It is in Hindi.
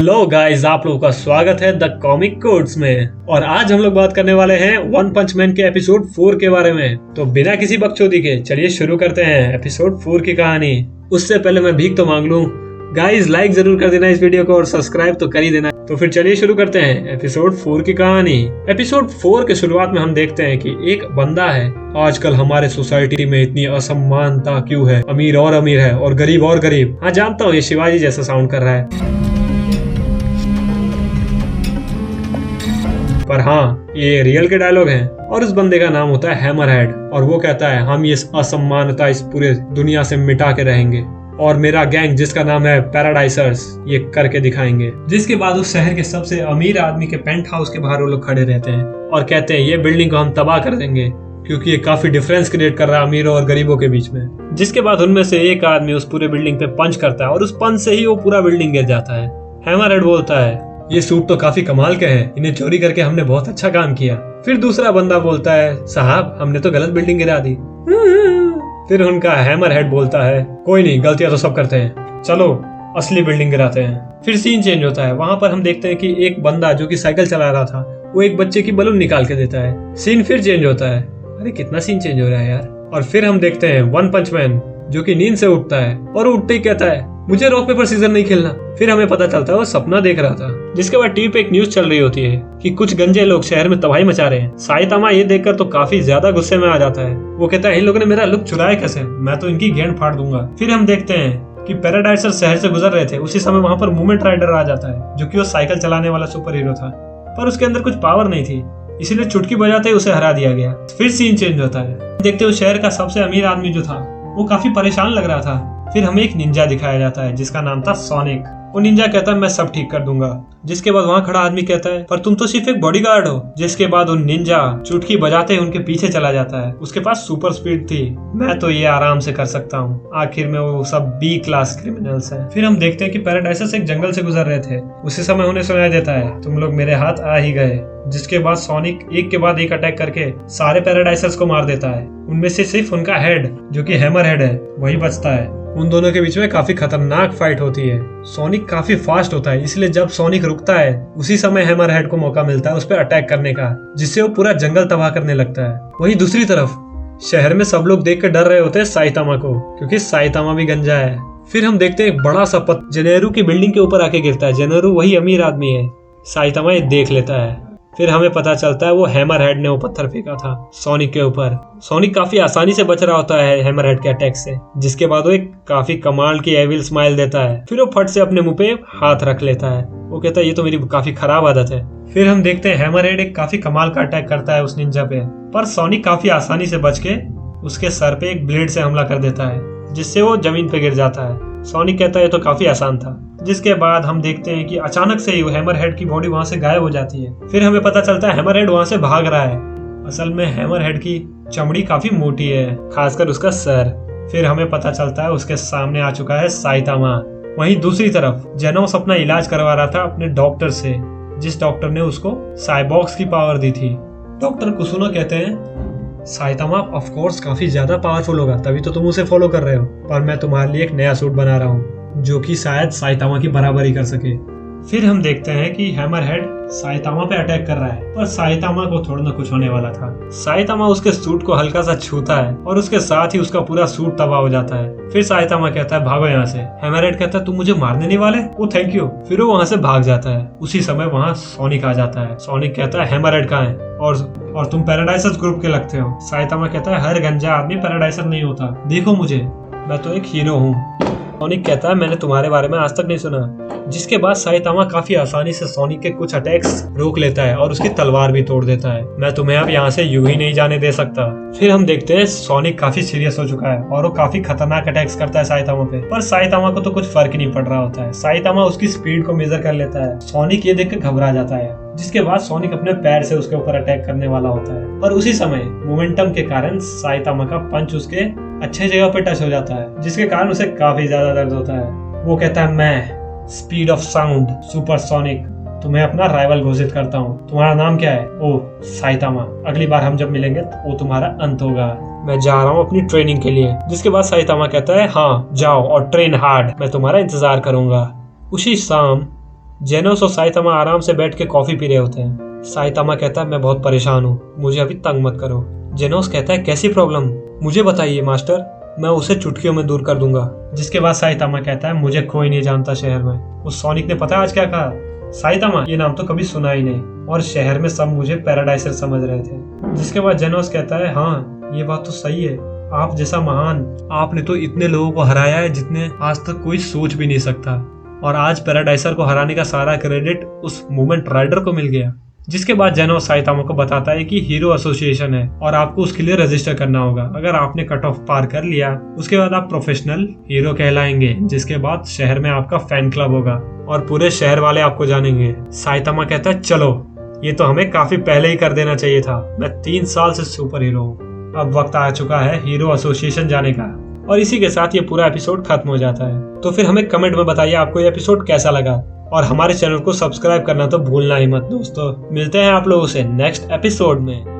हेलो गाइस, आप लोगों का स्वागत है द कॉमिक कोड्स में। और आज हम लोग बात करने वाले हैं वन पंच मैन के एपिसोड 4 के बारे में। तो बिना किसी बकचोदी के चलिए शुरू करते हैं एपिसोड 4 की कहानी। उससे पहले मैं भीख तो मांग लूं, गाइस लाइक जरूर कर देना इस वीडियो को और सब्सक्राइब तो कर ही देना। तो फिर चलिए शुरू करते हैं एपिसोड 4 की कहानी। एपिसोड 4 के शुरुआत में हम देखते हैं कि एक बंदा है। आजकल हमारे सोसाइटी में इतनी असमानता क्यों है? अमीर और अमीर है और गरीब और गरीब। हाँ जानता हूँ, ये शिवाजी जैसा साउंड कर रहा है, पर हाँ ये रियल के डायलॉग हैं। और उस बंदे का नाम होता है हैमरहेड और वो कहता है हम ये असमानता इस पूरे दुनिया से मिटा के रहेंगे और मेरा गैंग जिसका नाम है पैराडाइसर्स ये करके दिखाएंगे। जिसके बाद उस शहर के सबसे अमीर आदमी के पेंट हाउस के बाहर वो लोग खड़े रहते हैं और कहते हैं ये बिल्डिंग को हम तबाह कर देंगे क्योंकि ये काफी डिफरेंस क्रिएट कर रहा है अमीरों और गरीबों के बीच में। जिसके बाद उनमें से एक आदमी उस पूरे बिल्डिंग पे पंच करता है और उस पंच से ही वो पूरा बिल्डिंग गिर जाता है। हैमरहेड बोलता है ये सूट तो काफी कमाल के हैं, इन्हें चोरी करके हमने बहुत अच्छा काम किया। फिर दूसरा बंदा बोलता है साहब हमने तो गलत बिल्डिंग गिरा दी। फिर उनका हैमरहेड बोलता है कोई नहीं, गलतियां तो सब करते हैं, चलो असली बिल्डिंग गिराते हैं। फिर सीन चेंज होता है। वहां पर हम देखते हैं कि एक बंदा जो कि साइकिल चला रहा था वो एक बच्चे की बलून निकाल के देता है। सीन फिर चेंज होता है। अरे कितना सीन चेंज हो रहा है यार। और फिर हम देखते हैं वन पंच मैन जो कि नींद से उठता है और उठते ही कहता है मुझे रॉक पेपर सीजर नहीं खेलना। फिर हमें पता चलता है वो सपना देख रहा था। जिसके बाद टीवी पे एक न्यूज चल रही होती है कि कुछ गंजे लोग शहर में तबाही मचा रहे हैं। साइतामा ये देखकर तो काफी ज्यादा गुस्से में आ जाता है। वो कहता है इन लोगों ने मेरा लुक चुराया कैसे, मैं तो इनकी गेंद फाड़ दूंगा। फिर हम देखते हैं कि पैराडाइसर शहर से गुजर रहे थे। उसी समय वहाँ पर मूवमेंट राइडर आ जाता है जो कि वो साइकिल चलाने वाला सुपर हीरो था, पर उसके अंदर कुछ पावर नहीं थी, इसीलिए चुटकी बजाते ही उसे हरा दिया गया। फिर सीन चेंज होता है। देखते हो शहर का सबसे अमीर आदमी जो था वो काफी परेशान लग रहा था। फिर हमें एक निंजा दिखाया जाता है जिसका नाम था सोनिक। वो निंजा कहता है मैं सब ठीक कर दूंगा। जिसके बाद वहाँ खड़ा आदमी कहता है पर तुम तो सिर्फ एक बॉडीगार्ड हो। जिसके बाद वो निंजा चुटकी बजाते ही उनके पीछे चला जाता है। उसके पास सुपर स्पीड थी, मैं तो ये आराम से कर सकता हूँ। आखिर में वो सब बी क्लास क्रिमिनल्स हैं। फिर हम देखते हैं कि पैराडाइसर्स एक जंगल से गुजर रहे थे। उसी समय उन्हें सुनाई देता है तुम लोग मेरे हाथ आ ही गए। जिसके बाद सोनिक एक के बाद एक अटैक करके सारे पैराडाइसर्स को मार देता है। उनमें से सिर्फ उनका हेड जो कि हैमरहेड है वही बचता है। उन दोनों के बीच में काफी खतरनाक फाइट होती है। सोनिक काफी फास्ट होता है, इसलिए जब सोनिक रुकता है उसी समय हैमरहेड को मौका मिलता है उस पर अटैक करने का, जिससे वो पूरा जंगल तबाह करने लगता है। वहीं दूसरी तरफ शहर में सब लोग देख कर डर रहे होते हैं साइतामा को, क्योंकि साइतामा भी गंजा है। फिर हम देखते हैं एक बड़ा सा पत्थर जेनेरू की बिल्डिंग के ऊपर आके गिरता है। जेनेरू वही अमीर आदमी है। साइतामा ये देख लेता है। फिर हमें पता चलता है वो हैमरहेड ने वो पत्थर फेंका था सोनिक के ऊपर। सोनिक काफी आसानी से बच रहा होता है हैमरहेड के अटैक से। जिसके बाद वो एक काफी कमाल की एविल स्माइल देता है। फिर वो फट से अपने मुंह पे हाथ रख लेता है। वो कहता है ये तो मेरी काफी खराब आदत है। फिर हम देखते हैं हैमरहेड एक काफी कमाल का अटैक करता है उस निंजा पे, पर सोनिक काफी आसानी से बच के उसके सर पे एक ब्लेड से हमला कर देता है, जिससे वो जमीन पे गिर जाता है। सोनिक कहता है ये तो काफी आसान था। जिसके बाद हम देखते हैं कि अचानक से ही हैमरहेड की बॉडी वहां से गायब हो जाती है। फिर हमें पता चलता है हैमरहेड वहां से भाग रहा है। असल में हैमरहेड की चमड़ी काफी मोटी है, खासकर उसका सर। फिर हमें पता चलता है उसके सामने आ चुका है साइतामा। वहीं दूसरी तरफ जेनोस अपना इलाज करवा रहा था अपने डॉक्टर से, जिस डॉक्टर ने उसको साइबॉक्स की पावर दी थी। डॉक्टर कुसुनो कहते हैं साइतामा ऑफ कोर्स काफी ज्यादा पावरफुल होगा, तभी तो तुम उसे फॉलो कर रहे हो, पर मैं तुम्हारे लिए एक नया सूट बना रहा हूँ जो कि शायद साइतामा की बराबरी कर सके। फिर हम देखते हैं कि हैमरहेड साइतामा पे अटैक कर रहा है, पर साइतामा को थोड़ा ना कुछ होने वाला था। साइतामा उसके सूट को हल्का सा छूता है और उसके साथ ही उसका पूरा सूट तबाह हो जाता है। फिर साइतामा कहता है भागो यहाँ से। हैमरहेड कहता है तुम मुझे मारने नहीं वाले? वो थैंक यू। फिर वो वहाँ से भाग जाता है। उसी समय वहाँ सोनिक आ जाता है। सोनिक कहता है हैमरहेड कहाँ है और तुम पैराडाइसर्स ग्रुप के लगते हो। साइतामा कहता है हर गंजा आदमी पैराडाइसर नहीं होता, देखो मुझे, मैं तो एक हीरो हूँ। सोनिक कहता है मैंने तुम्हारे बारे में आज तक नहीं सुना। जिसके बाद साइतामा काफी आसानी से सोनिक के कुछ अटैक्स रोक लेता है और उसकी तलवार भी तोड़ देता है। मैं तुम्हें अब यहाँ से यूं ही नहीं जाने दे सकता। फिर हम देखते हैं सोनिक काफी सीरियस हो चुका है और वो काफी खतरनाक अटैक्स करता है साइतामा पे, पर साइतामा को तो कुछ फर्क ही नहीं पड़ रहा होता है। साइतामा उसकी स्पीड को मेजर कर लेता है। सोनिक ये देख कर घबरा जाता है। जिसके बाद सोनिक अपने पैर से उसके ऊपर अटैक करने वाला होता है, पर उसी समय मोमेंटम के कारण साइतामा का पंच उसके अच्छे जगह पे टच हो जाता है, जिसके कारण उसे काफी ज्यादा दर्द होता है। वो कहता है मैं speed of sound super sonic तुम्हें अपना राइवल घोषित करता हूँ। तुम्हारा नाम क्या है? ओह साइतामा, अगली बार हम जब मिलेंगे तो वो तुम्हारा अंत होगा। मैं जा रहा हूँ अपनी ट्रेनिंग के लिए। जिसके बाद साइतामा कहता है हाँ जाओ और ट्रेन हार्ड, मैं तुम्हारा इंतजार करूंगा। उसी शाम जेनोस और साइतामा आराम से बैठ के कॉफी पी रहे होते हैं। साइतामा कहता है मैं बहुत परेशान हूँ, मुझे अभी तंग मत करो। जेनोस कहता है कैसी प्रॉब्लम, मुझे बताइए मास्टर, मैं उसे चुटकियों में दूर कर दूंगा। जिसके बाद साइतामा कहता है मुझे कोई नहीं जानता शहर में। उस सोनिक ने पता है आज क्या कहा, साइतामा ये नाम तो कभी सुना ही नहीं, और शहर में सब मुझे पैराडाइसर समझ रहे थे। जिसके बाद जेनोस कहता है हाँ ये बात तो सही है, आप जैसा महान, आपने तो इतने लोगों को हराया है जितने आज तक कोई सोच भी नहीं सकता, और आज पैराडाइसर को हराने का सारा क्रेडिट उस मूवमेंट राइडर को मिल गया। जिसके बाद जेनोस साइतामा को बताता है कि हीरो एसोसिएशन है और आपको उसके लिए रजिस्टर करना होगा। अगर आपने कट ऑफ पार कर लिया उसके बाद आप प्रोफेशनल हीरो कहलाएंगे, जिसके बाद शहर में आपका फैन क्लब होगा और पूरे शहर वाले आपको जानेंगे। साइतामा कहता है चलो ये तो हमें काफी पहले ही कर देना चाहिए था, मैं 3 साल से सुपर हीरो हूँ, अब वक्त आ चुका है हीरो एसोसिएशन जाने का। और इसी के साथ ये पूरा एपिसोड खत्म हो जाता है। तो फिर हमें कमेंट में बताइए आपको ये एपिसोड कैसा लगा, और हमारे चैनल को सब्सक्राइब करना तो भूलना ही मत दोस्तों। मिलते हैं आप लोगों से नेक्स्ट एपिसोड में।